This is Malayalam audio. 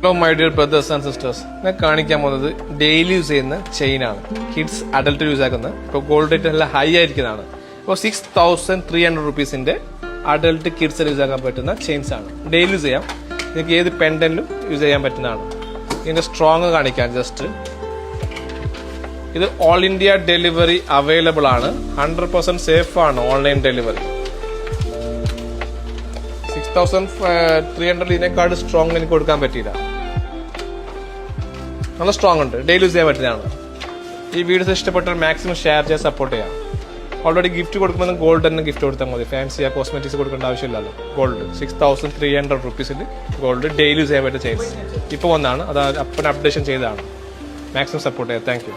Hello my dear brothers and sisters, ഞാൻ കാണിക്കാൻ പോകുന്നത് ഡെയിലി യൂസ് ചെയ്യുന്ന ചെയിനാണ്. കിഡ്സ് അഡൽട്ട് യൂസ് ആക്കുന്നത്. ഇപ്പോൾ ഗോൾഡ് റേറ്റ് നല്ല ഹൈ ആയിരിക്കുന്നതാണ്. ഇപ്പോൾ 6300 റുപ്പീസിന്റെ അഡൽട്ട് കിഡ്സ് യൂസ് ആക്കാൻ പറ്റുന്ന ചെയിൻസ് ആണ്. ഡെയിലി യൂസ് ചെയ്യാം. നിങ്ങൾക്ക് ഏത് പെൻഡന്റിലും യൂസ് ചെയ്യാൻ പറ്റുന്നതാണ്. ഇതിന്റെ സ്ട്രോങ് കാണിക്കാൻ ജസ്റ്റ്. ഇത് ഓൾ ഇന്ത്യ ഡെലിവറി അവൈലബിൾ ആണ്. 100% സേഫ് ആണ് ഓൺലൈൻ ഡെലിവറി. 6300 ഇതിനേക്കാൾ സ്ട്രോങ് എനിക്ക് കൊടുക്കാൻ പറ്റിയില്ല. നല്ല സ്ട്രോങ് ഉണ്ട്. ഡെയിലി യൂസ് ചെയ്യാൻ പറ്റുന്നതാണ്. ഈ വീഡിയോസ് ഇഷ്ടപ്പെട്ടാൽ മാക്സിമം ഷെയർ ചെയ്യാൻ സപ്പോർട്ട് ചെയ്യാം. ഓൾറെഡി ഗിഫ്റ്റ് കൊടുക്കുമ്പോൾ ഗോൾഡ് തന്നെ ഗിഫ്റ്റ് കൊടുത്താൽ മതി. ഫാൻസി കോസ്മെറ്റിക്സ് കൊടുക്കേണ്ട ആവശ്യമില്ലല്ലോ. ഗോൾഡ് 6300 റുപ്പീസിൽ ഗോൾഡ് ഡെയിലി യൂസ് ചെയ്യാൻ പറ്റുന്ന ചെയിൻസ് ഇപ്പോൾ വന്നാണ്. അത് അപ്പൻ അപ്ഡേഷൻ ചെയ്തതാണ്. മാക്സിമം സപ്പോർട്ട് ചെയ്യാം. Thank you.